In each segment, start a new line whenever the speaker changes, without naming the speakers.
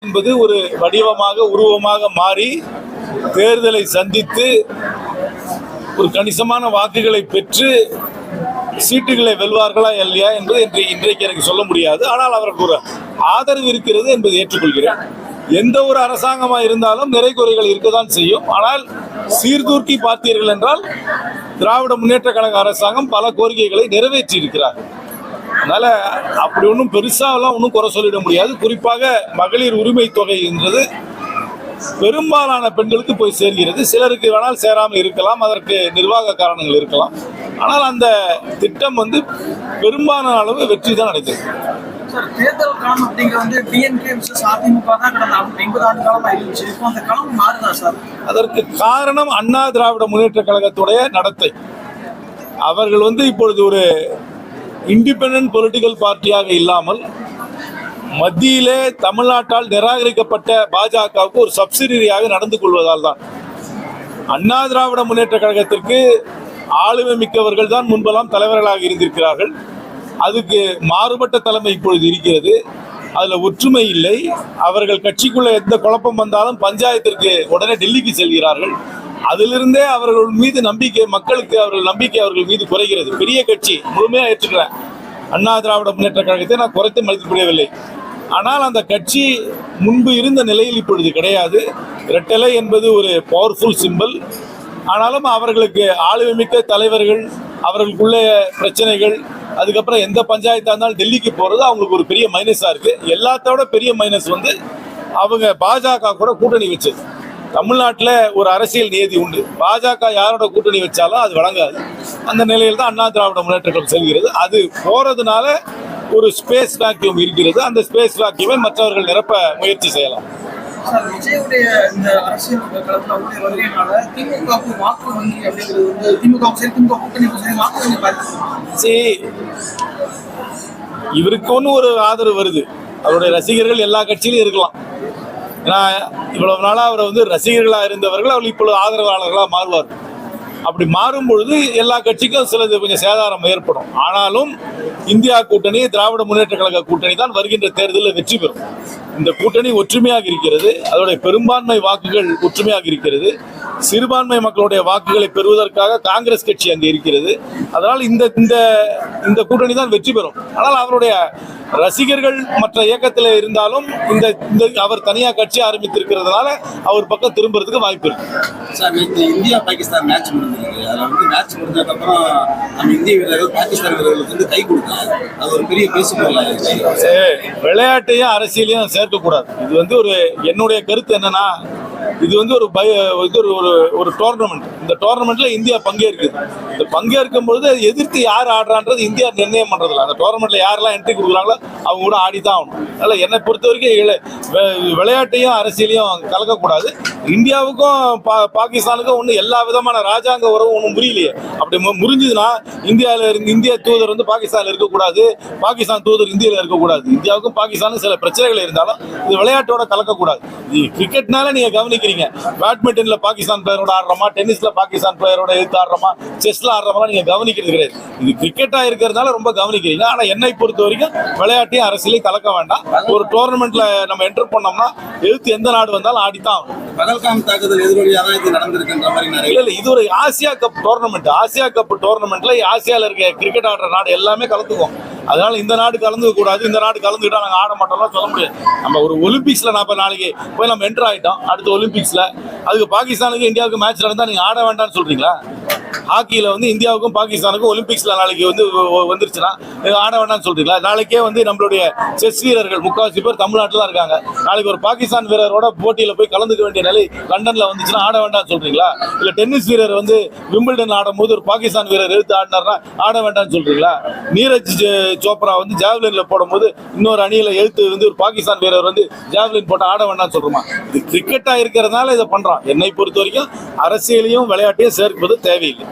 என்பது ஒரு வடிவமாக உருவமாக மாறி தேர்தலை சந்தித்து ஒரு கணிசமான வாக்குகளை பெற்று சீட்டுகளை வெல்வார்களா இல்லையா என்பது இன்றைக்கு எனக்கு சொல்ல முடியாது. ஆனால் அவருக்கு ஒரு ஆதரவு இருக்கிறது என்பதை ஏற்றுக்கொள்கிறேன். எந்த ஒரு அரசாங்கமாக இருந்தாலும் நிறை குறைகள் இருக்கதான் செய்யும். ஆனால் சீர்தூக்கி பார்த்தீர்கள் என்றால் திராவிட முன்னேற்ற கழக அரசாங்கம் பல கோரிக்கைகளை நிறைவேற்றி இருக்கிறார். அதனால அப்படி ஒன்றும் பெருசாலாம் ஒன்றும் குறை சொல்லிட முடியாது. குறிப்பாக மகளிர் உரிமை தொகை என்றது பெரும்பாலான பெண்களுக்கு போய் சேர்கிறது. சிலருக்கு வேணால் சேராமல் இருக்கலாம், அதற்கு நிர்வாக காரணங்கள் இருக்கலாம். ஆனால் அந்த திட்டம் பெரும்பாலான அளவு வெற்றி தான் அடைந்தது.
தேர்தல் களம் அப்படிங்கிறது டிஎம்கே அதிமுக தான் கடந்த 50 ஆண்டு காலமாக இருந்துச்சு. இப்போ அந்த களம் மாறுதா சார்?
அதற்கு காரணம் அண்ணா திராவிட முன்னேற்ற கழகத்துடைய நடத்தை. அவர்கள் இப்பொழுது ஒரு இண்டிபெண்டன்ட் பொலிட்டிக்கல் பார்ட்டியாக இல்லாமல் மத்தியிலே தமிழ்நாட்டால் நிராகரிக்கப்பட்ட பாஜகவுக்கு ஒரு சப்சிடியாக நடந்து கொள்வதால் தான் அண்ணா திராவிட முன்னேற்ற கழகத்திற்கு ஆளுமை மிக்கவர்கள் தான் முன்பெல்லாம் தலைவர்களாக இருந்திருக்கிறார்கள். அதுக்கு மாறுபட்ட தலைமை இப்பொழுது இருக்கிறது. அதில் ஒற்றுமை இல்லை. அவர்கள் கட்சிக்குள்ள எந்த குழப்பம் வந்தாலும் பஞ்சாயத்திற்கு உடனே டெல்லிக்கு செல்கிறார்கள். அதிலிருந்தே அவர்கள் மீது நம்பிக்கை, மக்களுக்கு அவர்கள் நம்பிக்கை அவர்கள் மீது குறைகிறது. பெரிய கட்சி முழுமையாக ஏற்றுக்கிறேன். அண்ணா திராவிட முன்னேற்ற கழகத்தை நான் குறைத்து மதிப்பிடவில்லை. ஆனால் அந்த கட்சி முன்பு இருந்த நிலையில் இப்பொழுது கிடையாது. இரட்டலை என்பது ஒரு பவர்ஃபுல் சிம்பல். ஆனாலும் அவர்களுக்கு ஆளுமை மிக்க தலைவர்கள், அவர்களுக்குள்ள பிரச்சனைகள், அதுக்கப்புறம் எந்த பஞ்சாயத்தாக இருந்தாலும் டெல்லிக்கு போகிறது அவங்களுக்கு ஒரு பெரிய மைனஸாக இருக்குது. எல்லாத்தோட பெரிய மைனஸ் அவங்க பாஜக கூட கூட்டணி வச்சது. தமிழ்நாட்டில் ஒரு அரசியல் நியதி உண்டு. பாஜக யாரோட கூட்டணி வச்சாலும் அது வழங்காது. அந்த நிலையில் தான் அண்ணா திராவிட முன்னேற்ற கழகம் செல்கிறது. அது போகிறதுனால ஒரு ஸ்பேஸ் வேக்யூம் இருக்கிறது. அந்த ஸ்பேஸ் வேக்யூமை மற்றவர்கள் நிரப்ப முயற்சி செய்யலாம்.
விஜயுடைய இந்த அரசியல் களத்தில் வருகையினால திமுக வாக்கு வங்கி அப்படிங்கிறது திமுக கூட்டணி வாக்கு வங்கி
இவருக்கு ஒரு ஆதரவு வருது. அவருடைய ரசிகர்கள் எல்லா கட்சியிலும் இருக்கலாம். ஏன்னா இவ்வளவு நாளா அவர் ரசிகர்களாக இருந்தவர்கள் அவர்கள் இப்பொழுது ஆதரவாளர்களாக மாறுவார். அப்படி மாறும் பொழுது எல்லா கட்சிக்கும் சிலது கொஞ்சம் சேதாரம் ஏற்படும். ஆனாலும் இந்தியா கூட்டணி, திராவிட முன்னேற்ற கழக கூட்டணி தான் வருகின்ற தேர்தலில் வெற்றி பெறும். இந்த கூட்டணி ஒற்றுமையாக இருக்கிறது. அதோடைய பெரும்பான்மை வாக்குகள் ஒற்றுமையாக இருக்கிறது. சிறுபான்மை மக்களுடைய வாக்குகளை பெறுவதற்காக காங்கிரஸ் கட்சி அங்கே இருக்கிறது. அதனால் இந்த கூட்டணி தான் வெற்றி பெறும். ஆனால் அவருடைய ரசிகர்கள் மற்ற இயக்கத்தில் இருந்தாலும் அவர் தனியாக கட்சி ஆரம்பித்திருக்கிறதுனால அவர் பக்கம் திரும்புறதுக்கு வாய்ப்பு இருக்கு.
சார், இந்தியா பாகிஸ்தான் மேட்ச் முடிஞ்சிருக்கு. அதில் மேட்ச் முடிஞ்சதுக்கப்புறம் நம்ம இந்திய வீரர்கள் பாகிஸ்தான் வீரர்களுக்கு கை கொடுத்தாங்க. அது ஒரு பெரிய பேசுபொருள்.
விளையாட்டையும் அரசியலையும் சேர்க்கக்கூடாது. இது என்னுடைய கருத்து என்னன்னா, இது ஒரு டோர்னமெண்ட். இந்த டோர்னமெண்ட்ல இந்தியா பங்கேற்குது. இந்த பங்கேற்கும் பொழுது எதிர்த்து யார் ஆடுறான்றது இந்தியா நிர்ணயம் பண்றதில்ல. அந்த டோர்னமெண்ட்ல யாரெல்லாம் என்ட்ரி கொடுக்குறாங்களோ அவங்க கூட ஆடிதான் ஆகணும். அதனால என்னை பொறுத்த வரைக்கும் விளையாட்டையும் அரசியலையும் கலக்கக்கூடாது. இந்தியாவுக்கும் பாகிஸ்தானுக்கும் எல்லா விதமான ராஜாங்க உறவும் ஒன்றும் முறியலையே. அப்படி முறிஞ்சதுன்னா இந்திய தூதர் பாகிஸ்தான்ல இருக்கக்கூடாது, பாகிஸ்தான் தூதர் இந்தியாவில் இருக்கக்கூடாது. இந்தியாவுக்கும் பாகிஸ்தானுக்கும் சில பிரச்சனைகள் இருந்தாலும் இது விளையாட்டோட கலக்கக்கூடாது. கிரிக்கெட்னால நீங்க கவனிக்கிறீங்க, பேட்மிண்டன்ல பாகிஸ்தான் பிளேயரோட ஆடுறோமா, டென்னிஸ்ல பாகிஸ்தான் பிளேயரோட எடுத்து ஆடுறோமா, செஸ்ல ஆடுறோமா நீங்க கவனிக்கிறது கிடையாது. இது கிரிக்கெட்டா இருக்கிறதுனால ரொம்ப கவனிக்கிறீங்க. ஆனா என்னை பொறுத்த வரைக்கும் விளையாட்டையும் அரசியலையும் கலக்க வேண்டாம். ஒரு டோர்னமெண்ட்ல நம்ம என்டர் பண்ணோம்னா எழுத்து எந்த நாடு வந்தாலும் ஆடித்தான்.
பகல்காம் தாக்குதல் எதிரொலியாக இது நடந்திருக்கின்ற மாதிரி
இல்ல, இது ஒரு Asia cup tournament. Asia cup டோர்னமெண்ட்ல ஆசியால இருக்க கிரிக்கெட் ஆடுற நாடு எல்லாமே கலந்துக்கும். அதனால இந்த நாடு கலந்துக்க கூடாது, இந்த நாடு கலந்துக்கிட்டா நாங்கள் ஆட மாட்டோம்லாம் சொல்ல முடியாது. நம்ம ஒரு ஒலிம்பிக்ஸ்ல நாளைக்கு போய் நம்ம என்டர் ஆகிட்டோம். அடுத்த ஒலிம்பிக்ஸ்ல அதுக்கு பாகிஸ்தானுக்கு இந்தியாவுக்கு மேட்ச் நடந்தா நீங்க ஆட வேண்டாம்னு சொல்றீங்களா? ஹாக்கியில இந்தியாவுக்கும் பாகிஸ்தானுக்கும் ஒலிம்பிக்ஸ்ல நாளைக்கு வந்துருச்சுன்னா ஆட வேண்டாம்னு சொல்றீங்களா? நாளைக்கே நம்மளுடைய செஸ் வீரர்கள் முக்காவாசி பேர் தமிழ்நாட்டில் தான் இருக்காங்க. நாளைக்கு ஒரு பாகிஸ்தான் வீரரோட போட்டியில போய் கலந்துக்க வேண்டிய நிலை லண்டன்ல வந்துச்சுன்னா ஆட வேண்டாம்னு சொல்றீங்களா? இல்ல டென்னிஸ் வீரர் விம்பிள்டன் ஆடும் போது ஒரு பாகிஸ்தான் வீரர் எடுத்து ஆடினார்னா ஆட வேண்டாம்னு சொல்றீங்களா? நீரஜ் சோப்ரா ஜாவ்லின்ல போடும்போது இன்னொரு அணியில எழுத்து ஒரு பாகிஸ்தான் வீரர் ஜாவ்லின் போட்டு ஆட வேண்டாம்னு சொல்றோமா? இது கிரிக்கெட்டா இருக்கிறதுனால இதை பண்றோம். என்னை பொறுத்த வரைக்கும் அரசியலையும் விளையாட்டையும் சேர்ப்பது தேவையில்லை.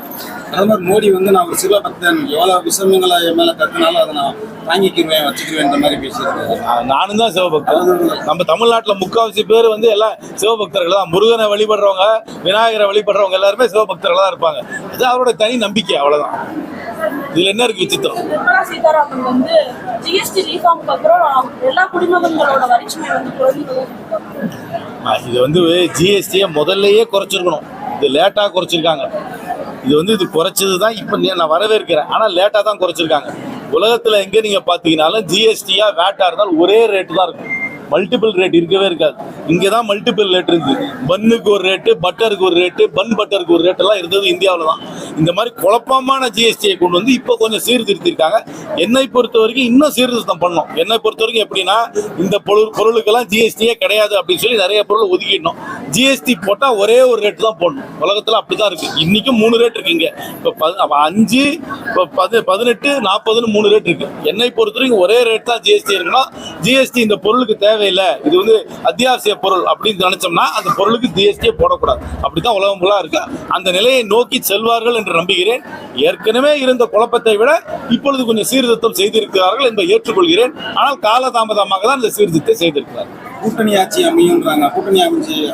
பிரதமர் மோடி நான் ஒரு சிவபக்தன், எவ்வளவு விஷயங்களை என் மேல கத்துனாலும் அதை நான் வாங்கிக்குவேன், வச்சுக்குவேன் மாதிரி பேசியிருக்கேன்.
நானும் தான் சிவபக்தன். நம்ம தமிழ்நாட்டில் முக்காவாசி பேர் எல்லாம் சிவபக்தர்கள் தான். முருகனை வழிபடுறவங்க, விநாயகரை வழிபடுறவங்க எல்லாருமே சிவபக்தர்கள் தான் இருப்பாங்க. அது அவரோட தனி நம்பிக்கை, அவ்வளவுதான். இதுல என்ன இருக்கு விசித்திரம்?
நிர்மலா சீதாராமன் வந்து ஜிஎஸ்டி ரீஃபார்முக்கு அப்புறம் எல்லா குடிமகன்களோட வரிச்சுமை வந்து குறைந்து
இது வந்து ஜிஎஸ்டியை முதல்லயே குறைச்சிருக்கணும். இது லேட்டாக குறைச்சிருக்காங்க. இது குறைச்சது தான் இப்போ நான் வரவேற்கிறேன். ஆனால் லேட்டாக தான் குறைச்சிருக்காங்க. உலகத்தில் எங்கே நீங்கள் பார்த்தீங்கன்னாலும் ஜிஎஸ்டியா வேட்டா இருந்தாலும் ஒரே ரேட்டு தான் இருக்கும். மல்டிபிள் ரேட் இருக்கவே இருக்காது. இங்கே தான் மல்டிபிள் ரேட் இருக்குது. பன்னுக்கு ஒரு ரேட்டு, பட்டருக்கு ஒரு ரேட்டு, பன் பட்டருக்கு ஒரு ரேட்டெல்லாம் இருந்தது இந்தியாவில் தான். இந்த மாதிரி குழப்பமான ஜிஎஸ்டியை கொண்டு வந்து இப்போ கொஞ்சம் சீர்திருத்திருக்காங்க. என்னை பொறுத்த வரைக்கும் இன்னும் சீர்திருத்தம் பண்ணணும். என்னை பொறுத்த வரைக்கும் எப்படின்னா, இந்த பொருளுக்கெல்லாம் ஜிஎஸ்டியே கிடையாது அப்படின்னு சொல்லி நிறைய பொருள் ஒதுக்கிடணும். ஜிஎஸ்டி போட்டால் ஒரே ஒரு ரேட்டு தான் போடணும். உலகத்தில் அப்படி தான் இருக்குது. இன்றைக்கும் 3 ரேட் இருக்கு. இங்கே இப்போ 5, இப்போ 18, 40ன்னு 3 ரேட் இருக்குது. என்னை பொறுத்த வரைக்கும் ஒரே ரேட் தான் ஜிஎஸ்டி இருக்குன்னா, ஜிஎஸ்டி இந்த பொருளுக்கு தேவையில்லை, இது அத்தியாவசிய பொருள் அப்படின்னு நினைச்சோம்னா அந்த பொருளுக்கு ஜிஎஸ்டியே போடக்கூடாது. அப்படித்தான் உலகம் ஃபுல்லா இருக்கு. அந்த நிலையை நோக்கி செல்வார்கள் என்று நம்புகிறேன். ஏற்கனவே இருந்த குழப்பத்தை விட இப்பொழுது கொஞ்சம் சீர்திருத்தம் செய்திருக்கிறார்கள் என்பதை ஏற்றுக்கொள்கிறேன். ஆனால் காலதாமதமாக தான் இந்த சீர்திருத்தத்தை செய்திருக்கிறார்கள்.
கூட்டணி ஆட்சி அமையுன்றாங்க. கூட்டணி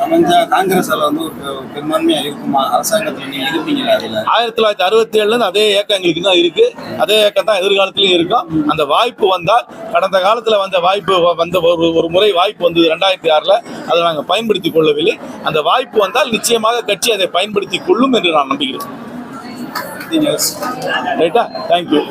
அமைஞ்சா காங்கிரஸால வந்து ஒரு பெரும்பான்மையா இருக்குமா? அரசாங்கத்தில் நீங்க இருப்பீங்களா?
1967 அதே ஏக்கம் எங்களுக்கு தான் இருக்கு. அதே ஏக்கம் தான் எதிர்காலத்திலும் இருக்கும். அந்த வாய்ப்பு வந்தால், கடந்த காலத்தில் வந்த வாய்ப்பு வந்த ஒரு முறை வாய்ப்பு வந்தது 2006, அதை நாங்கள் பயன்படுத்திக் கொள்ளவில்லை. அந்த வாய்ப்பு வந்தால் நிச்சயமாக கட்சி அதை பயன்படுத்திக் கொள்ளும் என்று நான் நம்புகிறேன். ரைட்டா? தேங்க்யூ.